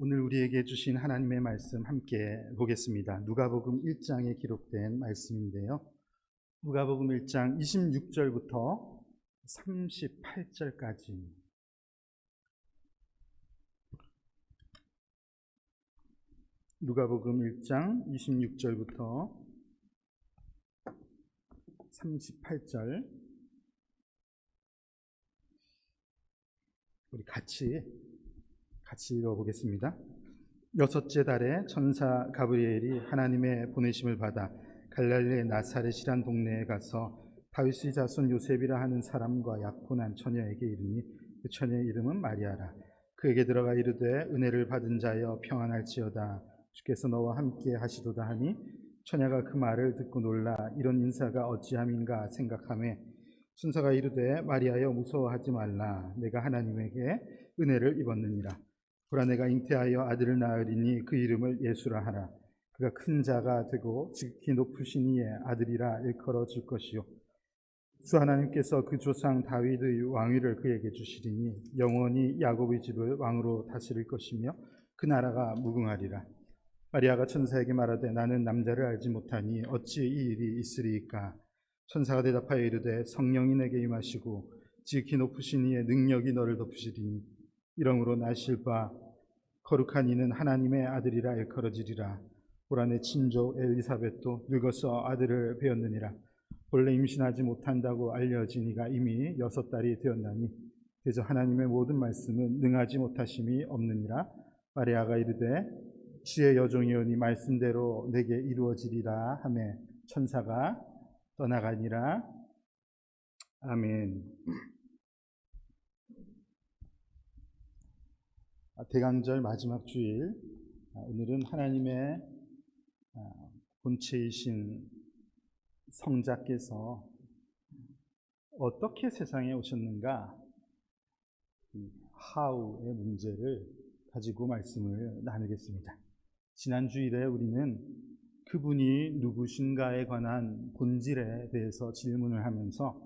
오늘 우리에게 주신 하나님의 말씀 함께 보겠습니다. 누가복음 1장에 기록된 말씀인데요. 누가복음 1장 26절부터 38절까지 누가복음 1장 26절부터 38절 우리 같이 읽어보겠습니다. 여섯째 달에 천사 가브리엘이 하나님의 보내심을 받아 갈릴리 나사렛이란 동네에 가서 다윗의 자손 요셉이라 하는 사람과 약혼한 처녀에게 이르니 그 처녀의 이름은 마리아라. 그에게 들어가 이르되 은혜를 받은 자여 평안할지어다. 주께서 너와 함께 하시도다 하니 처녀가 그 말을 듣고 놀라 이런 인사가 어찌함인가 생각하매 천사가 이르되 마리아여 무서워하지 말라. 내가 하나님에게 은혜를 입었느니라. 보라 내가 잉태하여 아들을 낳으리니 그 이름을 예수라 하라. 그가 큰 자가 되고 지극히 높으신 이의 아들이라 일컬어질 것이요 주 하나님께서 그 조상 다윗의 왕위를 그에게 주시리니 영원히 야곱의 집을 왕으로 다스릴 것이며 그 나라가 무궁하리라. 마리아가 천사에게 말하되 나는 남자를 알지 못하니 어찌 이 일이 있으리이까. 천사가 대답하여 이르되 성령이 내게 임하시고 지극히 높으신 이의 능력이 너를 덮으시리니 이러므로 나실 바 거룩한 이는 하나님의 아들이라 일컬어지리라. 보라 내 친족 엘리사벳도 늙어서 아들을 배었느니라. 본래 임신하지 못한다고 알려진 이가 이미 6달이 되었나니 그저 하나님의 모든 말씀은 능하지 못하심이 없느니라. 마리아가 이르되 주의 여종이오니 말씀대로 내게 이루어지리라 하매 천사가 떠나가니라. 아멘. 대강절 마지막 주일, 오늘은 하나님의 본체이신 성자께서 어떻게 세상에 오셨는가, how의 문제를 가지고 말씀을 나누겠습니다. 지난 주일에 우리는 그분이 누구신가에 관한 본질에 대해서 질문을 하면서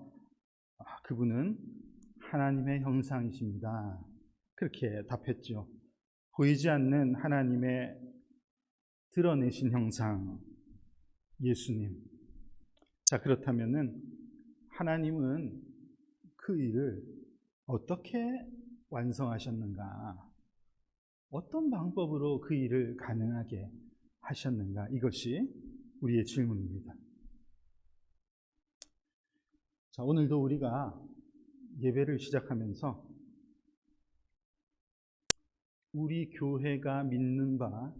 그분은 하나님의 형상이십니다. 그렇게 답했죠. 보이지 않는 하나님의 드러내신 형상, 예수님. 자, 그렇다면은 하나님은 그 일을 어떻게 완성하셨는가? 어떤 방법으로 그 일을 가능하게 하셨는가? 이것이 우리의 질문입니다. 자, 오늘도 우리가 예배를 시작하면서 우리 교회가 믿는 바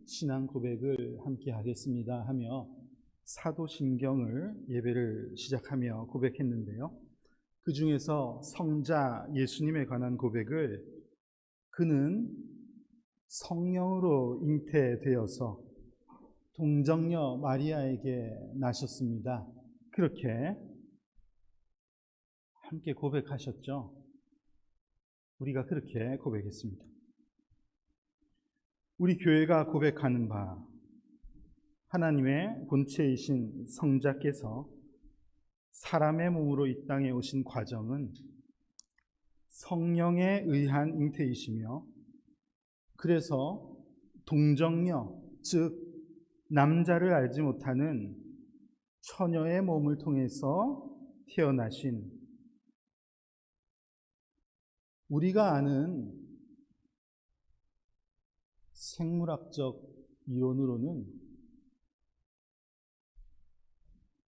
신앙 고백을 함께 하겠습니다 하며 사도신경을 예배를 시작하며 고백했는데요. 그 중에서 성자 예수님에 관한 고백을 그는 성령으로 잉태되어서 동정녀 마리아에게 나셨습니다. 그렇게 함께 고백하셨죠. 우리가 그렇게 고백했습니다. 우리 교회가 고백하는 바 하나님의 본체이신 성자께서 사람의 몸으로 이 땅에 오신 과정은 성령에 의한 잉태이시며 그래서 동정녀, 즉 남자를 알지 못하는 처녀의 몸을 통해서 태어나신 우리가 아는 생물학적 이론으로는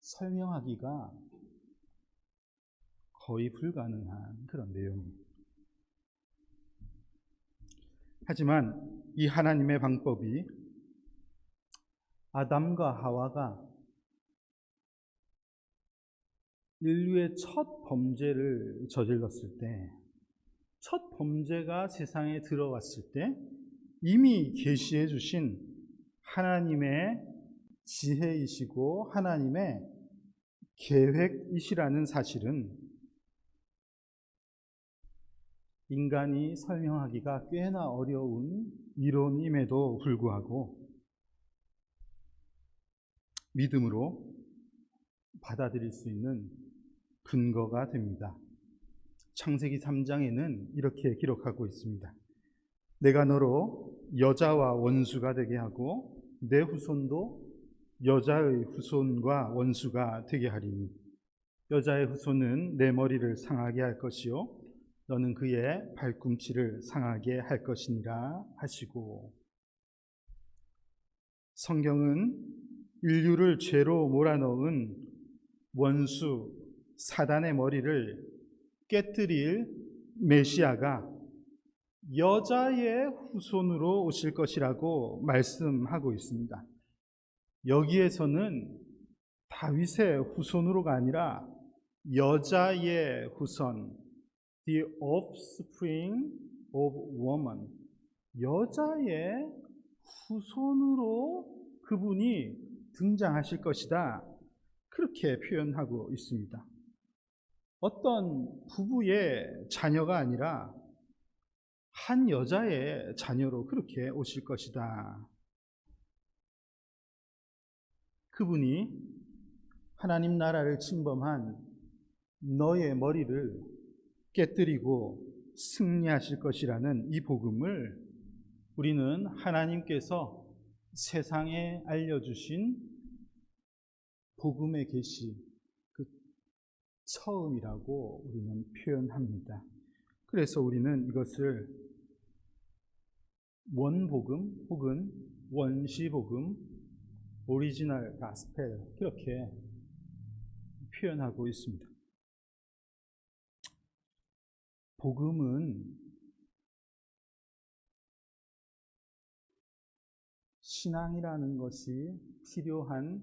설명하기가 거의 불가능한 그런 내용입니다. 하지만 이 하나님의 방법이 아담과 하와가 인류의 첫 범죄를 저질렀을 때, 첫 범죄가 세상에 들어왔을 때 이미 계시해 주신 하나님의 지혜이시고 하나님의 계획이시라는 사실은 인간이 설명하기가 꽤나 어려운 이론임에도 불구하고 믿음으로 받아들일 수 있는 근거가 됩니다. 창세기 3장에는 이렇게 기록하고 있습니다. 내가 너로 여자와 원수가 되게 하고 내 후손도 여자의 후손과 원수가 되게 하리니 여자의 후손은 내 머리를 상하게 할 것이요 너는 그의 발꿈치를 상하게 할 것이니라 하시고, 성경은 인류를 죄로 몰아넣은 원수 사단의 머리를 깨뜨릴 메시아가 여자의 후손으로 오실 것이라고 말씀하고 있습니다. 여기에서는 다윗의 후손으로가 아니라 여자의 후손, the offspring of woman, 여자의 후손으로 그분이 등장하실 것이다, 그렇게 표현하고 있습니다. 어떤 부부의 자녀가 아니라 한 여자의 자녀로 그렇게 오실 것이다. 그분이 하나님 나라를 침범한 너의 머리를 깨뜨리고 승리하실 것이라는 이 복음을 우리는 하나님께서 세상에 알려주신 복음의 계시, 그 처음이라고 우리는 표현합니다. 그래서 우리는 이것을 원복음 혹은 원시복음, 오리지널 가스펠, 그렇게 표현하고 있습니다. 복음은 신앙이라는 것이 필요한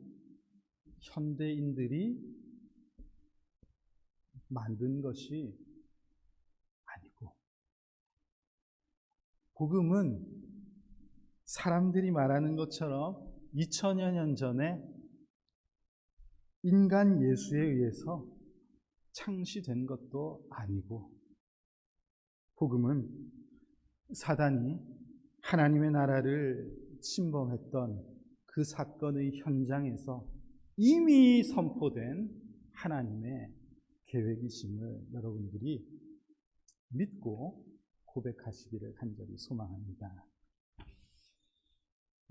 현대인들이 만든 것이 아니고, 복음은 사람들이 말하는 것처럼 2000여 년 전에 인간 예수에 의해서 창시된 것도 아니고, 복음은 사단이 하나님의 나라를 침범했던 그 사건의 현장에서 이미 선포된 하나님의 계획이심을 여러분들이 믿고 고백하시기를 간절히 소망합니다.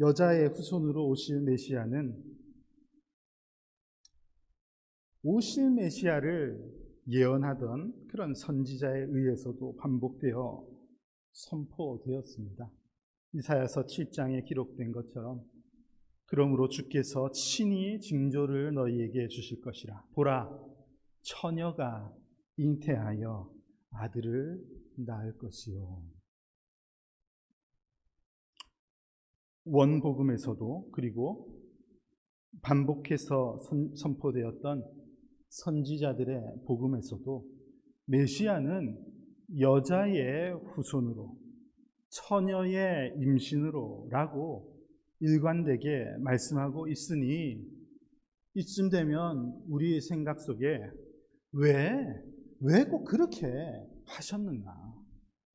여자의 후손으로 오실 메시아는 오실 메시아를 예언하던 그런 선지자에 의해서도 반복되어 선포되었습니다. 이사야서 7장에 기록된 것처럼 그러므로 주께서 친히 징조를 너희에게 주실 것이라. 보라, 처녀가 잉태하여 아들을 낳을 것이요. 원복음에서도 그리고 반복해서 선포되었던 선지자들의 복음에서도 메시아는 여자의 후손으로, 처녀의 임신으로 라고 일관되게 말씀하고 있으니, 이쯤 되면 우리 생각 속에 왜 꼭 그렇게 하셨는가?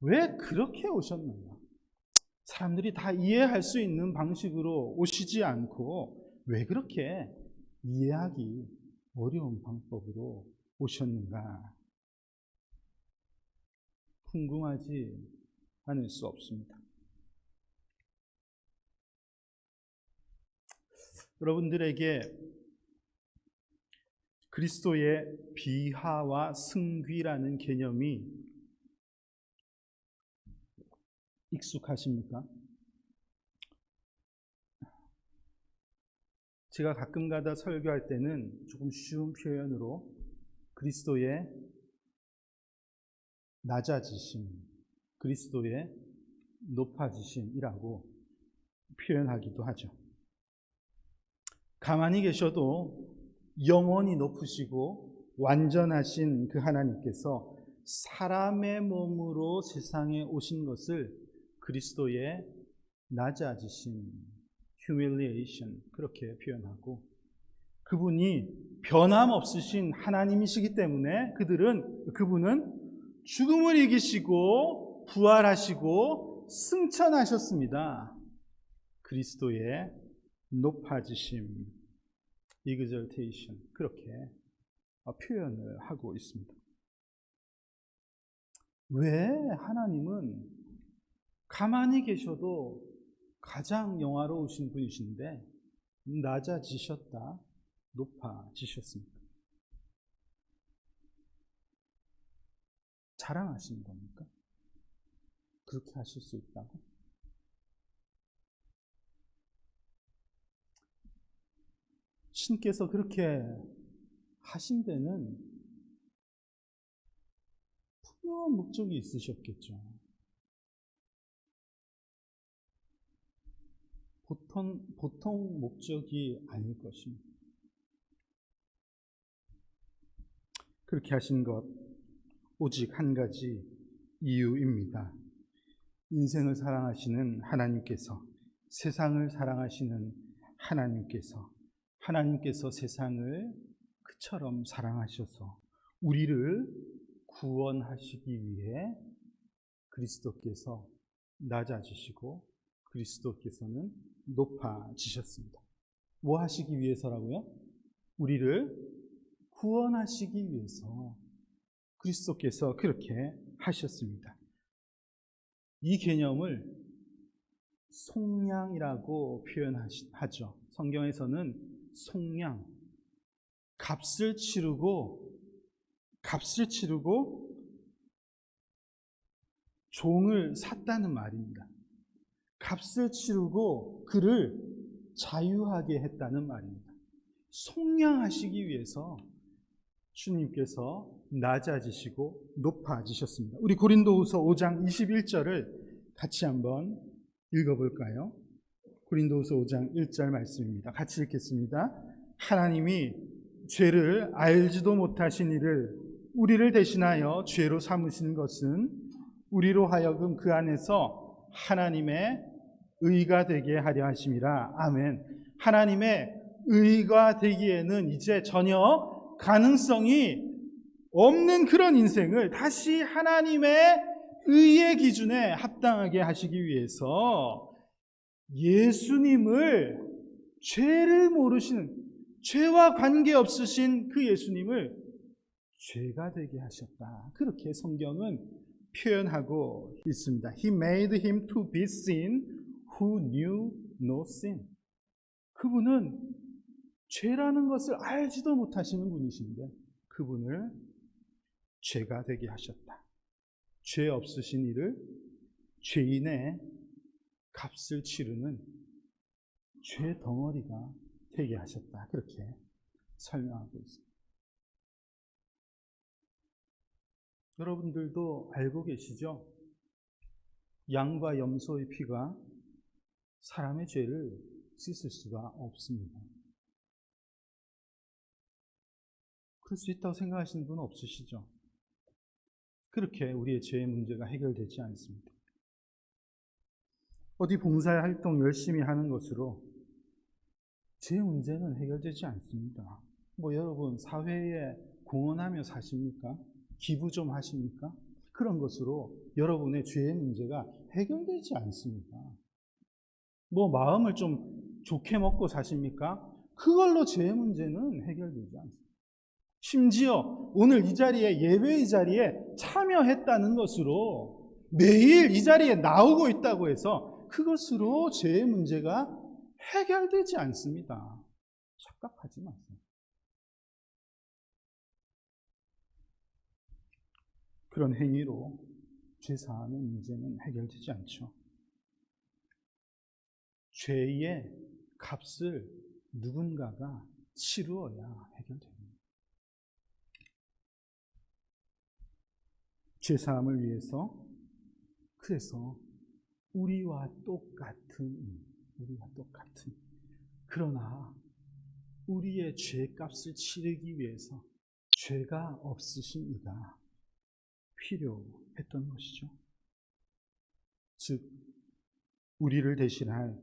왜 그렇게 오셨는가? 사람들이 다 이해할 수 있는 방식으로 오시지 않고 왜 그렇게 이해하기 어려운 방법으로 오셨는가? 궁금하지 않을 수 없습니다. 여러분들에게 그리스도의 비하와 승귀라는 개념이 익숙하십니까? 제가 가끔가다 설교할 때는 조금 쉬운 표현으로 그리스도의 낮아지심, 그리스도의 높아지심이라고 표현하기도 하죠. 가만히 계셔도 영원히 높으시고 완전하신 그 하나님께서 사람의 몸으로 세상에 오신 것을 그리스도의 낮아지심, humiliation, 그렇게 표현하고, 그분이 변함없으신 하나님이시기 때문에 그분은 죽음을 이기시고 부활하시고 승천하셨습니다. 그리스도의 높아지심, exaltation, 그렇게 표현을 하고 있습니다. 왜 하나님은 가만히 계셔도 가장 영화로우신 분이신데 낮아지셨다, 높아지셨습니다. 자랑하시는 겁니까? 그렇게 하실 수 있다고? 신께서 그렇게 하신 데는 분명한 목적이 있으셨겠죠. 보통 목적이 아닐 것입니다. 그렇게 하신 것 오직 한 가지 이유입니다. 인생을 사랑하시는 하나님께서, 세상을 사랑하시는 하나님께서 세상을 그처럼 사랑하셔서 우리를 구원하시기 위해 그리스도께서 낮아지시고 그리스도께서는 높아지셨습니다. 뭐 하시기 위해서라고요? 우리를 구원하시기 위해서 그리스도께서 그렇게 하셨습니다. 이 개념을 속량이라고 표현하죠. 성경에서는 속량, 값을 치르고 종을 샀다는 말입니다. 값을 치르고 그를 자유하게 했다는 말입니다. 속량하시기 위해서 주님께서 낮아지시고 높아지셨습니다. 우리 고린도후서 5장 21절을 같이 한번 읽어볼까요? 고린도후서 5장 1절 말씀입니다. 같이 읽겠습니다. 하나님이 죄를 알지도 못하신 이를 우리를 대신하여 죄로 삼으신 것은 우리로 하여금 그 안에서 하나님의 의가 되게 하려 하심이라. 아멘. 하나님의 의가 되기에는 이제 전혀 가능성이 없는 그런 인생을 다시 하나님의 의의 기준에 합당하게 하시기 위해서 예수님을, 죄를 모르시는, 죄와 관계없으신 그 예수님을 죄가 되게 하셨다. 그렇게 성경은 표현하고 있습니다. He made him to be sin who knew no sin. 그분은 죄라는 것을 알지도 못하시는 분이신데 그분을 죄가 되게 하셨다. 죄 없으신 이를 죄인의 값을 치르는 죄 덩어리가 되게 하셨다. 그렇게 설명하고 있습니다. 여러분들도 알고 계시죠? 양과 염소의 피가 사람의 죄를 씻을 수가 없습니다. 그럴 수 있다고 생각하시는 분은 없으시죠? 그렇게 우리의 죄의 문제가 해결되지 않습니다. 어디 봉사활동 열심히 하는 것으로 죄 문제는 해결되지 않습니다. 여러분 사회에 공헌하며 사십니까? 기부 좀 하십니까? 그런 것으로 여러분의 죄의 문제가 해결되지 않습니다. 마음을 좀 좋게 먹고 사십니까? 그걸로 죄의 문제는 해결되지 않습니다. 심지어 오늘 이 자리에, 예배의 자리에 참여했다는 것으로 매일 이 자리에 나오고 있다고 해서 그것으로 죄의 문제가 해결되지 않습니다. 착각하지 마세요. 그런 행위로 죄사함의 문제는 해결되지 않죠. 죄의 값을 누군가가 치루어야 해결됩니다. 죄사함을 위해서, 그래서 우리와 똑같은, 그러나 우리의 죄값을 치르기 위해서 죄가 없으신 이가 필요했던 것이죠. 즉 우리를 대신할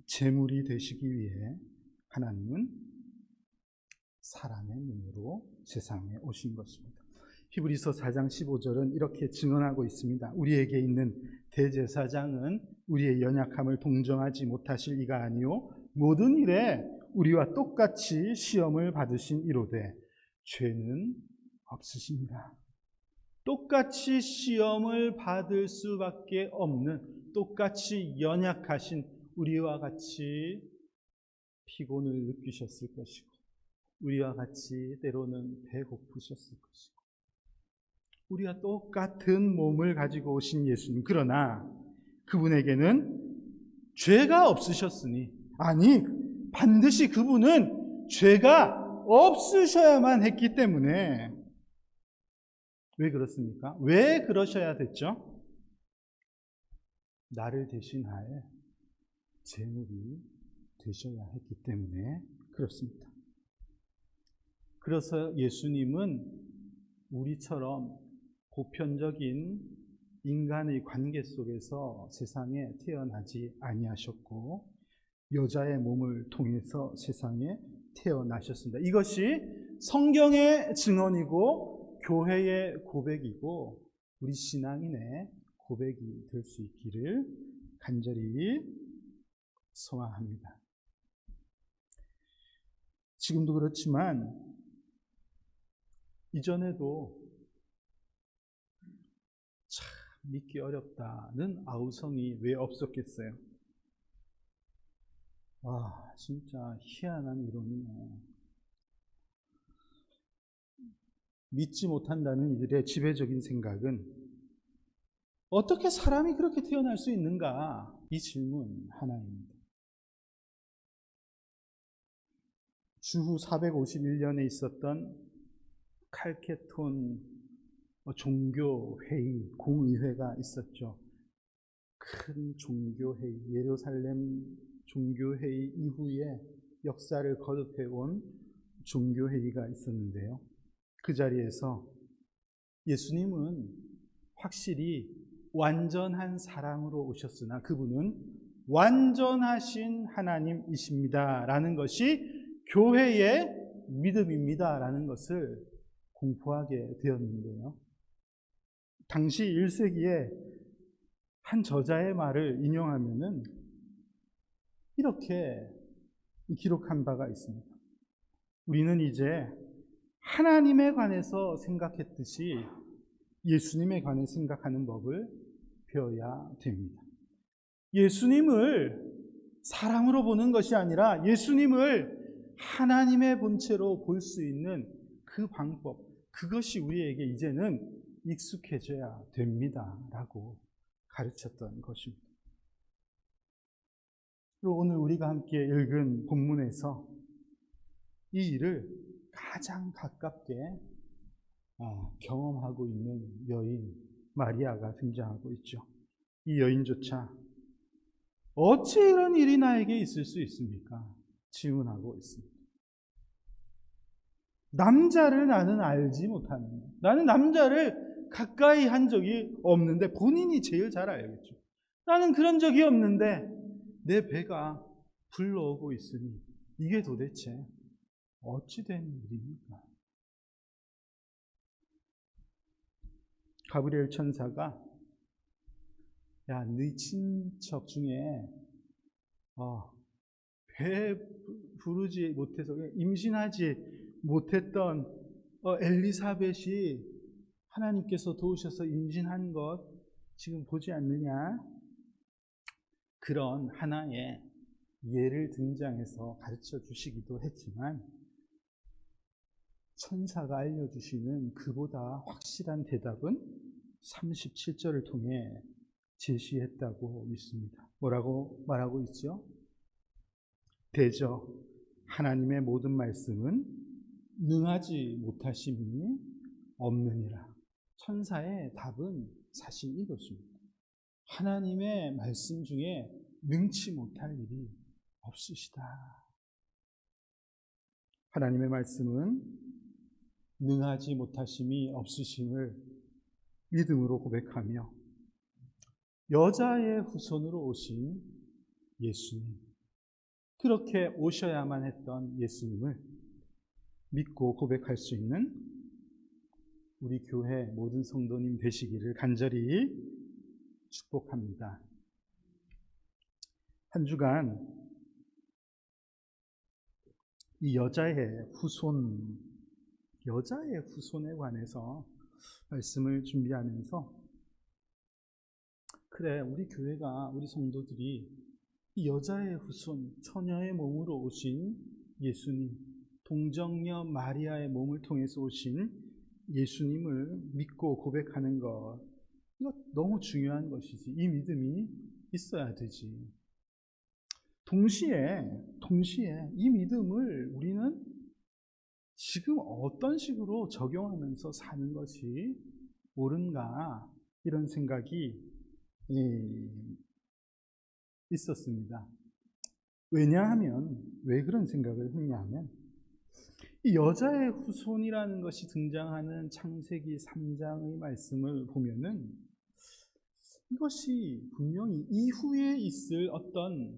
제물이 되시기 위해 하나님은 사람의 눈으로 세상에 오신 것입니다. 히브리서 4장 15절은 이렇게 증언하고 있습니다. 우리에게 있는 대제사장은 우리의 연약함을 동정하지 못하실 이가 아니요 모든 일에 우리와 똑같이 시험을 받으신 이로되 죄는 없으십니다. 똑같이 시험을 받을 수밖에 없는 똑같이 연약하신 우리와 같이 피곤을 느끼셨을 것이고, 우리와 같이 때로는 배고프셨을 것이고, 우리와 똑같은 몸을 가지고 오신 예수님. 그러나 그분에게는 죄가 없으셨으니, 아니, 반드시 그분은 죄가 없으셔야만 했기 때문에. 왜 그렇습니까? 왜 그러셔야 됐죠? 나를 대신할 제물이 되셔야 했기 때문에 그렇습니다. 그래서 예수님은 우리처럼 보편적인 인간의 관계 속에서 세상에 태어나지 아니하셨고, 여자의 몸을 통해서 세상에 태어나셨습니다. 이것이 성경의 증언이고 교회의 고백이고 우리 신앙인의 고백이 될 수 있기를 간절히 소망합니다. 지금도 그렇지만 이전에도 참 믿기 어렵다는 아우성이 왜 없었겠어요? 와, 진짜 희한한 이론이네. 믿지 못한다는 이들의 지배적인 생각은 어떻게 사람이 그렇게 태어날 수 있는가? 이 질문 하나입니다. 주후 451년에 있었던 칼케톤 종교회의, 공의회가 있었죠. 큰 종교회의, 예루살렘 종교회의 이후에 역사를 거듭해온 종교회의가 있었는데요. 그 자리에서 예수님은 확실히 완전한 사랑으로 오셨으나 그분은 완전하신 하나님이십니다 라는 것이 교회의 믿음입니다 라는 것을 공포하게 되었는데요. 당시 1세기에 한 저자의 말을 인용하면은 이렇게 기록한 바가 있습니다. 우리는 이제 하나님에 관해서 생각했듯이 예수님에 관해 생각하는 법을 배워야 됩니다. 예수님을 사랑으로 보는 것이 아니라 예수님을 하나님의 본체로 볼 수 있는 그 방법, 그것이 우리에게 이제는 익숙해져야 됩니다 라고 가르쳤던 것입니다. 그리고 오늘 우리가 함께 읽은 본문에서 이 일을 가장 가깝게 경험하고 있는 여인 마리아가 등장하고 있죠. 이 여인조차 어찌 이런 일이 나에게 있을 수 있습니까? 질문하고 있습니다. 남자를 나는 알지 못하는, 나는 남자를 가까이 한 적이 없는데, 본인이 제일 잘 알겠죠. 나는 그런 적이 없는데 내 배가 불러오고 있으니 이게 도대체 어찌 된 일입니까? 가브리엘 천사가 야, 네 친척 중에 배 부르지 못해서 임신하지 못했던 엘리사벳이 하나님께서 도우셔서 임신한 것 지금 보지 않느냐? 그런 하나의 예를 등장해서 가르쳐 주시기도 했지만 천사가 알려주시는 그보다 확실한 대답은 37절을 통해 제시했다고 믿습니다. 뭐라고 말하고 있죠? 대저 하나님의 모든 말씀은 능하지 못하심이 없느니라. 천사의 답은 사실 이것입니다. 하나님의 말씀 중에 능치 못할 일이 없으시다. 하나님의 말씀은 능하지 못하심이 없으심을 믿음으로 고백하며 여자의 후손으로 오신 예수님, 그렇게 오셔야만 했던 예수님을 믿고 고백할 수 있는 우리 교회 모든 성도님 되시기를 간절히 축복합니다. 한 주간 이 여자의 후손에 관해서 말씀을 준비하면서 그래, 우리 교회가, 우리 성도들이 이 여자의 후손, 처녀의 몸으로 오신 예수님, 동정녀 마리아의 몸을 통해서 오신 예수님을 믿고 고백하는 것, 이거 너무 중요한 것이지. 이 믿음이 있어야 되지. 동시에 이 믿음을 우리는 지금 어떤 식으로 적용하면서 사는 것이 옳은가, 이런 생각이 있었습니다. 왜냐하면, 왜 그런 생각을 했냐면, 이 여자의 후손이라는 것이 등장하는 창세기 3장의 말씀을 보면은 이것이 분명히 이후에 있을 어떤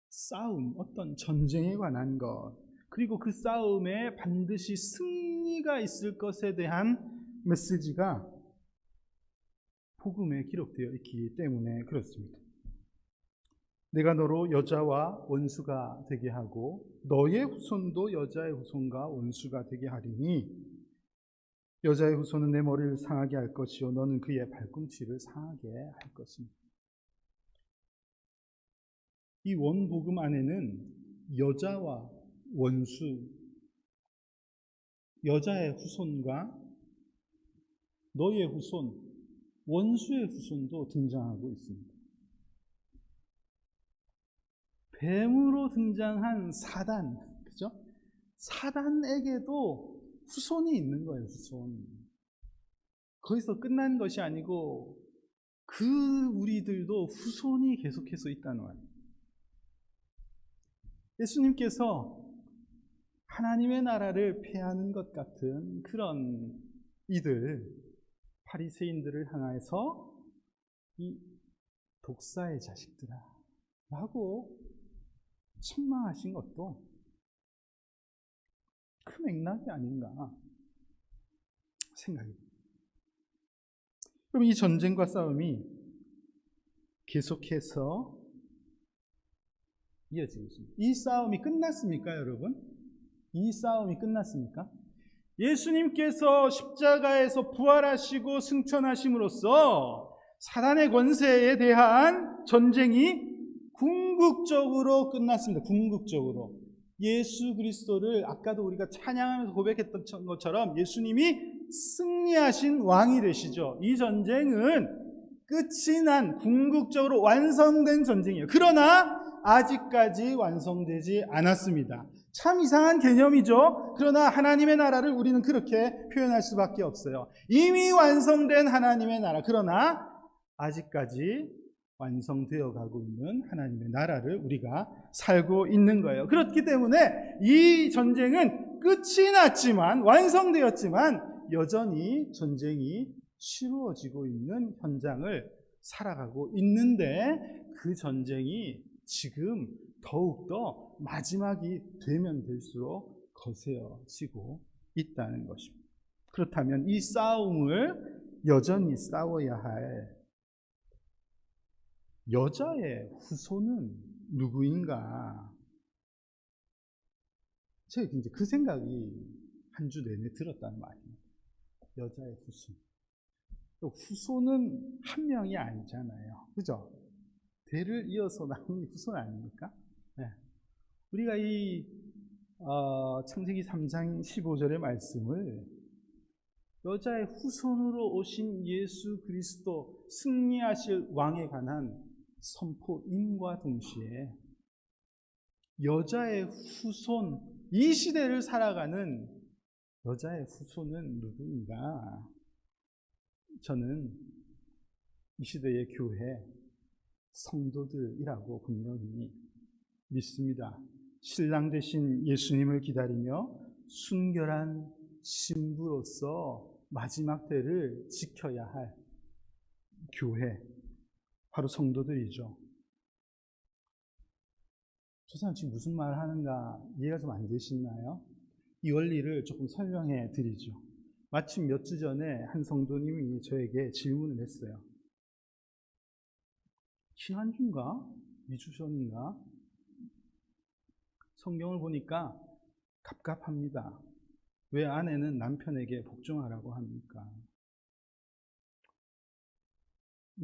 싸움, 어떤 전쟁에 관한 것, 그리고 그 싸움에 반드시 승리가 있을 것에 대한 메시지가 복음에 기록되어 있기 때문에 그렇습니다. 내가 너로 여자와 원수가 되게 하고 너의 후손도 여자의 후손과 원수가 되게 하리니 여자의 후손은 내 머리를 상하게 할 것이요 너는 그의 발꿈치를 상하게 할 것입니다. 이 원복음 안에는 여자와 원수, 여자의 후손과 너의 후손, 원수의 후손도 등장하고 있습니다. 뱀으로 등장한 사단, 그죠? 사단에게도 후손이 있는 거예요, 후손. 거기서 끝난 것이 아니고 그 우리들도 후손이 계속해서 있다는 거예요. 예수님께서 하나님의 나라를 폐하는 것 같은 그런 이들, 바리새인들을 향해서 이 독사의 자식들아 라고 책망하신 것도 그 맥락이 아닌가 생각이 듭니다. 그럼 이 전쟁과 싸움이 계속해서 이어지고 있습니다. 이 싸움이 끝났습니까, 여러분? 이 싸움이 끝났습니까? 예수님께서 십자가에서 부활하시고 승천하심으로써 사단의 권세에 대한 전쟁이 궁극적으로 끝났습니다. 궁극적으로. 예수 그리스도를 아까도 우리가 찬양하면서 고백했던 것처럼 예수님이 승리하신 왕이 되시죠. 이 전쟁은 끝이 난 궁극적으로 완성된 전쟁이에요. 그러나 아직까지 완성되지 않았습니다. 참 이상한 개념이죠. 그러나 하나님의 나라를 우리는 그렇게 표현할 수밖에 없어요. 이미 완성된 하나님의 나라, 그러나 아직까지 완성되어 가고 있는 하나님의 나라를 우리가 살고 있는 거예요. 그렇기 때문에 이 전쟁은 끝이 났지만, 완성되었지만 여전히 전쟁이 치루어지고 있는 현장을 살아가고 있는데 그 전쟁이 지금 더욱더 마지막이 되면 될수록 거세어지고 있다는 것입니다. 그렇다면 이 싸움을 여전히 싸워야 할 여자의 후손은 누구인가? 제가 이제 그 생각이 한 주 내내 들었다는 말입니다. 여자의 후손. 후손은 한 명이 아니잖아요. 그죠? 대를 이어서 나온 후손 아닙니까? 네. 우리가 이 창세기 3장 15절의 말씀을 여자의 후손으로 오신 예수 그리스도 승리하실 왕에 관한 선포임과 동시에 여자의 후손, 이 시대를 살아가는 여자의 후손은 누구인가? 저는 이 시대의 교회 성도들이라고 분명히 믿습니다. 신랑 되신 예수님을 기다리며 순결한 신부로서 마지막 때를 지켜야 할 교회, 바로 성도들이죠. 저 사람 지금 무슨 말을 하는가 이해가 좀 안 되시나요? 이 원리를 조금 설명해 드리죠. 마침 몇 주 전에 한 성도님이 저에게 질문을 했어요. 지난주인가? 2주 전인가? 성경을 보니까 갑갑합니다. 왜 아내는 남편에게 복종하라고 합니까?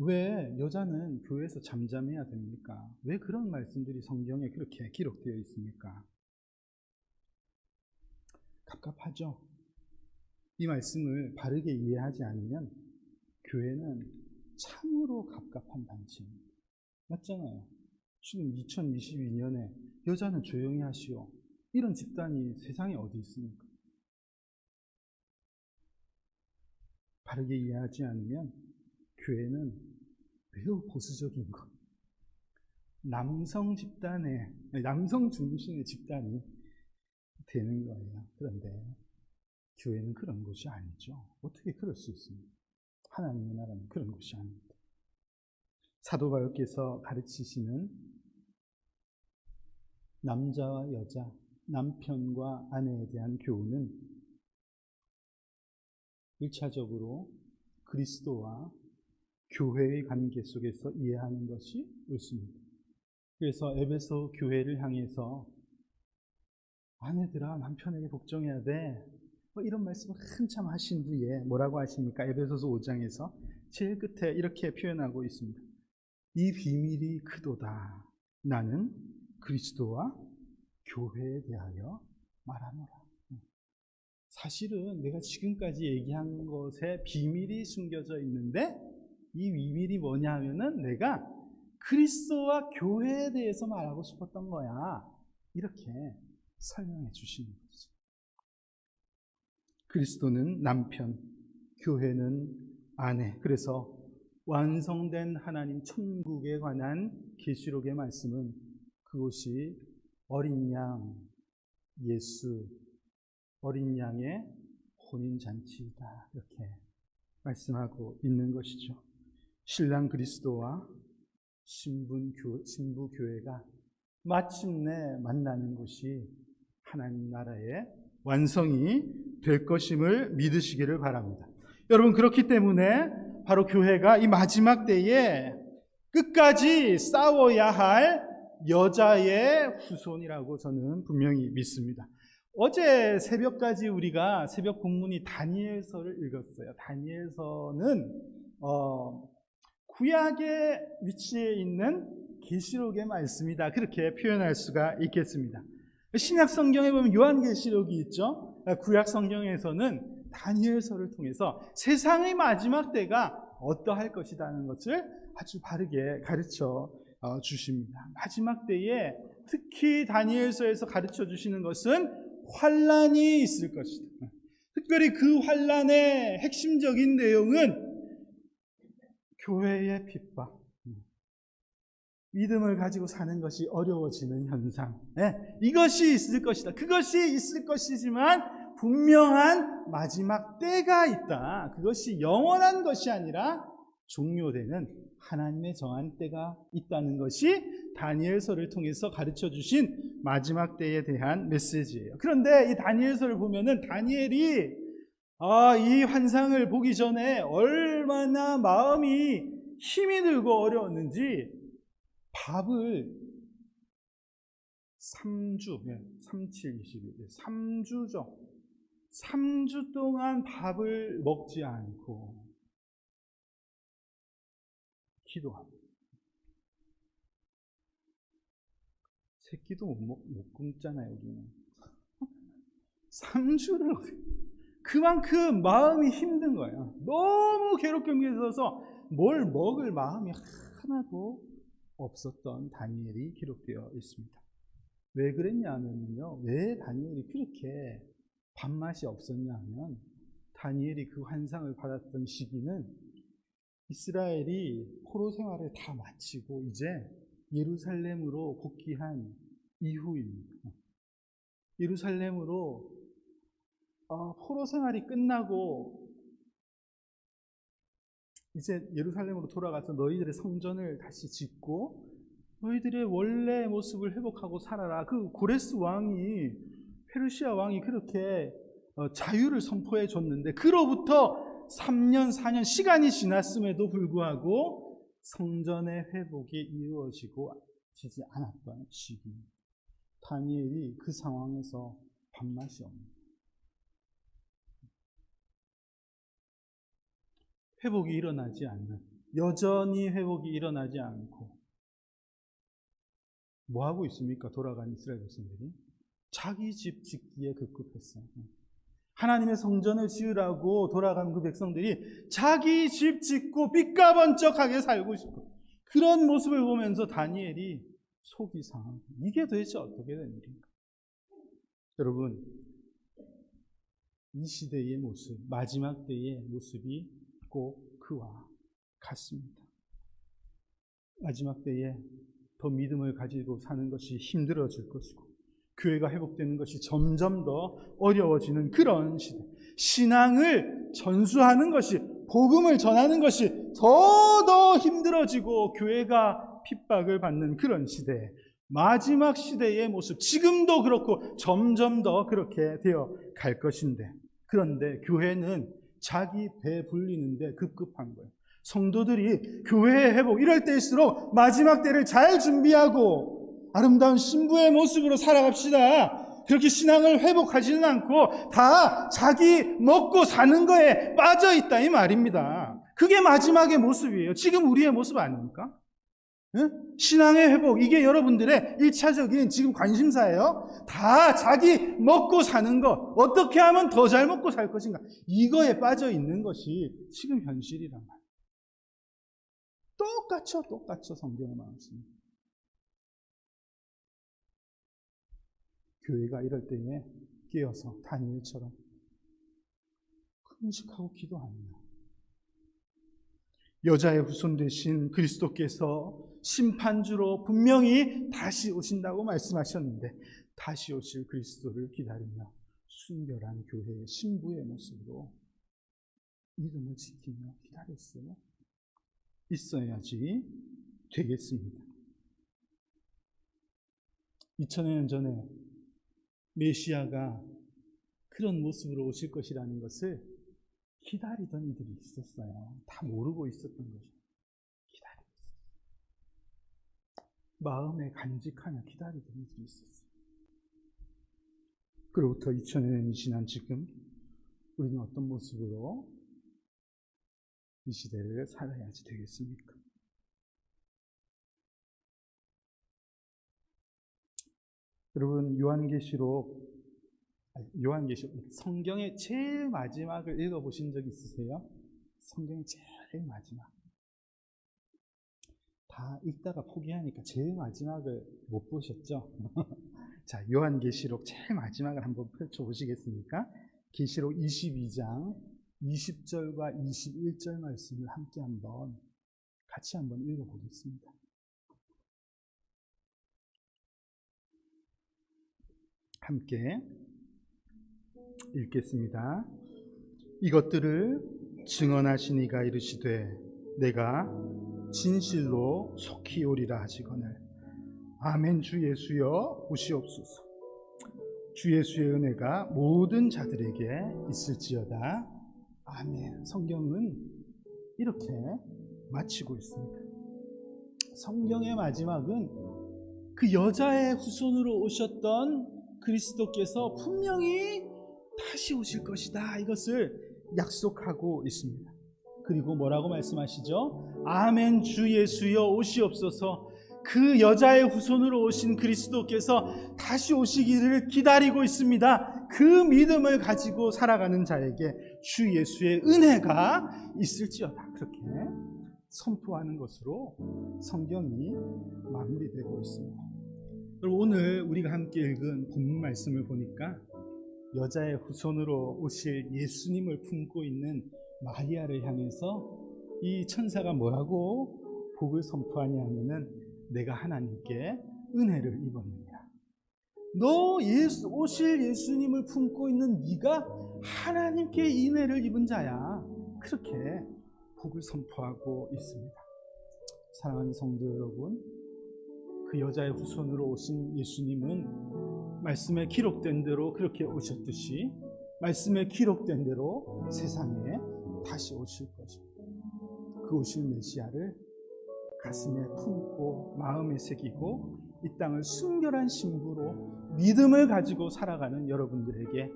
왜 여자는 교회에서 잠잠해야 됩니까? 왜 그런 말씀들이 성경에 그렇게 기록되어 있습니까? 갑갑하죠? 이 말씀을 바르게 이해하지 않으면 교회는 참으로 갑갑한 단체입니다. 맞잖아요. 지금 2022년에 여자는 조용히 하시오. 이런 집단이 세상에 어디 있습니까? 바르게 이해하지 않으면 교회는 매우 보수적인 것, 남성 중심의 집단이 되는 거예요. 그런데 교회는 그런 곳이 아니죠. 어떻게 그럴 수 있습니까? 하나님의 나라는 그런 곳이 아닙니다. 사도 바울께서 가르치시는 남자와 여자, 남편과 아내에 대한 교훈은 1차적으로 그리스도와 교회의 관계 속에서 이해하는 것이 옳습니다. 그래서 에베소 교회를 향해서 아내들아 남편에게 복종해야 돼. 이런 말씀을 한참 하신 후에 뭐라고 하십니까? 에베소서 5장에서 제일 끝에 이렇게 표현하고 있습니다. 이 비밀이 크도다. 나는 그리스도와 교회에 대하여 말하노라. 사실은 내가 지금까지 얘기한 것에 비밀이 숨겨져 있는데 이 비밀이 뭐냐 하면은 내가 그리스도와 교회에 대해서 말하고 싶었던 거야. 이렇게 설명해 주시는 거죠. 그리스도는 남편, 교회는 아내. 그래서 완성된 하나님 천국에 관한 계시록의 말씀은 그것이 어린 양, 예수, 어린 양의 혼인잔치이다. 이렇게 말씀하고 있는 것이죠. 신랑 그리스도와 신부 교회가 마침내 만나는 곳이 하나님 나라의 완성이 될 것임을 믿으시기를 바랍니다. 여러분, 그렇기 때문에 바로 교회가 이 마지막 때에 끝까지 싸워야 할 여자의 후손이라고 저는 분명히 믿습니다. 어제 새벽까지 우리가 새벽 본문이 다니엘서를 읽었어요. 다니엘서는 구약의 위치에 있는 계시록의 말씀이다. 그렇게 표현할 수가 있겠습니다. 신약 성경에 보면 요한계시록이 있죠. 구약 성경에서는 다니엘서를 통해서 세상의 마지막 때가 어떠할 것이라는 것을 아주 바르게 가르쳐 주십니다. 마지막 때에 특히 다니엘서에서 가르쳐 주시는 것은 환란이 있을 것이다. 특별히 그 환란의 핵심적인 내용은 교회의 핍박, 믿음을 가지고 사는 것이 어려워지는 현상, 이것이 있을 것이다. 그것이 있을 것이지만 분명한 마지막 때가 있다. 그것이 영원한 것이 아니라 종료되는 하나님의 정한 때가 있다는 것이 다니엘서를 통해서 가르쳐 주신 마지막 때에 대한 메시지예요. 그런데 이 다니엘서를 보면은 다니엘이 이 환상을 보기 전에 얼마나 마음이 힘이 들고 어려웠는지 밥을 3주, 3주죠. 3주 동안 밥을 먹지 않고 기도합니다. 새끼도 못 굶잖아요, 여기는. 3주를 그만큼 마음이 힘든 거예요. 너무 괴롭게 있어서 뭘 먹을 마음이 하나도 없었던 다니엘이 기록되어 있습니다. 왜 그랬냐면요. 왜 다니엘이 그렇게 밥맛이 없었냐면 다니엘이 그 환상을 받았던 시기는 이스라엘이 포로 생활을 다 마치고 이제 예루살렘으로 복귀한 이후입니다. 예루살렘으로 포로 생활이 끝나고 이제 예루살렘으로 돌아가서 너희들의 성전을 다시 짓고 너희들의 원래 모습을 회복하고 살아라. 그 고레스 왕이, 페르시아 왕이 그렇게 자유를 선포해 줬는데 그로부터 3년, 4년 시간이 지났음에도 불구하고 성전의 회복이 이루어지지 않았던 시기. 다니엘이 그 상황에서 밥맛이 없는, 회복이 일어나지 않는 여전히 회복이 일어나지 않고 뭐 하고 있습니까? 돌아간 이스라엘 백성들이 자기 집 짓기에 급급했어요. 하나님의 성전을 지으라고 돌아간 그 백성들이 자기 집 짓고 삐까번쩍하게 살고 싶고, 그런 모습을 보면서 다니엘이 속이 상하고, 이게 도대체 어떻게 된 일인가? 여러분, 이 시대의 모습, 마지막 때의 모습이 꼭 그와 같습니다. 마지막 때에 더 믿음을 가지고 사는 것이 힘들어질 것이고, 교회가 회복되는 것이 점점 더 어려워지는 그런 시대. 신앙을 전수하는 것이, 복음을 전하는 것이 더 힘들어지고 교회가 핍박을 받는 그런 시대. 마지막 시대의 모습, 지금도 그렇고 점점 더 그렇게 되어 갈 것인데, 그런데 교회는 자기 배 불리는데 급급한 거예요. 성도들이 교회의 회복, 이럴 때일수록 마지막 때를 잘 준비하고 아름다운 신부의 모습으로 살아갑시다. 그렇게 신앙을 회복하지는 않고 다 자기 먹고 사는 거에 빠져 있다, 이 말입니다. 그게 마지막의 모습이에요. 지금 우리의 모습 아닙니까? 응? 신앙의 회복, 이게 여러분들의 1차적인 지금 관심사예요. 다 자기 먹고 사는 것, 어떻게 하면 더 잘 먹고 살 것인가, 이거에 빠져 있는 것이 지금 현실이란 말이에요. 똑같죠. 성경에 나왔습니다. 교회가 이럴 때에 깨어서 다니엘처럼 금식하고 기도합니다. 여자의 후손 되신 그리스도께서 심판주로 분명히 다시 오신다고 말씀하셨는데, 다시 오실 그리스도를 기다리며 순결한 교회의 신부의 모습으로 믿음을 지키며 기다릴 수 있어야지 되겠습니다. 2000년 전에 메시아가 그런 모습으로 오실 것이라는 것을 기다리던 이들이 있었어요. 다 모르고 있었던 거죠. 기다리고 있었어요. 마음에 간직하며 기다리던 이들이 있었어요. 그로부터 2000년이 지난 지금 우리는 어떤 모습으로 이 시대를 살아야지 되겠습니까? 여러분, 요한계시록 성경의 제일 마지막을 읽어보신 적 있으세요? 성경의 제일 마지막. 다 읽다가 포기하니까 제일 마지막을 못 보셨죠? 자, 요한계시록 제일 마지막을 한번 펼쳐보시겠습니까? 계시록 22장 20절과 21절 말씀을 함께 같이 한번 읽어보겠습니다. 함께 읽겠습니다. 이것들을 증언하신 이가 이르시되 내가 진실로 속히 오리라 하시거늘 아멘. 주 예수여 오시옵소서. 주 예수의 은혜가 모든 자들에게 있을지어다. 아멘. 성경은 이렇게 마치고 있습니다. 성경의 마지막은 그 여자의 후손으로 오셨던 그리스도께서 분명히 다시 오실 것이다, 이것을 약속하고 있습니다. 그리고 뭐라고 말씀하시죠? 아멘. 주 예수여 오시옵소서. 그 여자의 후손으로 오신 그리스도께서 다시 오시기를 기다리고 있습니다. 그 믿음을 가지고 살아가는 자에게 주 예수의 은혜가 있을지어다, 그렇게 선포하는 것으로 성경이 마무리되고 있습니다. 오늘 우리가 함께 읽은 본문 말씀을 보니까 여자의 후손으로 오실 예수님을 품고 있는 마리아를 향해서 이 천사가 뭐라고 복을 선포하냐 하면은 내가 하나님께 은혜를 입었느니라. 너 오실 예수님을 품고 있는 네가 하나님께 은혜를 입은 자야. 그렇게 복을 선포하고 있습니다. 사랑하는 성도 여러분, 그 여자의 후손으로 오신 예수님은 말씀에 기록된 대로 그렇게 오셨듯이 말씀에 기록된 대로 세상에 다시 오실 것입니다. 그 오실 메시아를 가슴에 품고 마음에 새기고 이 땅을 순결한 신부로 믿음을 가지고 살아가는 여러분들에게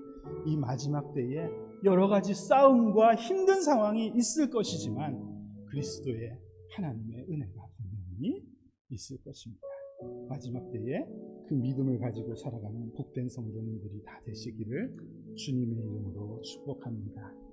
이 마지막 때에 여러 가지 싸움과 힘든 상황이 있을 것이지만 그리스도의 하나님의 은혜가 분명히 있을 것입니다. 마지막 때에 그 믿음을 가지고 살아가는 복된 성도님들이 다 되시기를 주님의 이름으로 축복합니다.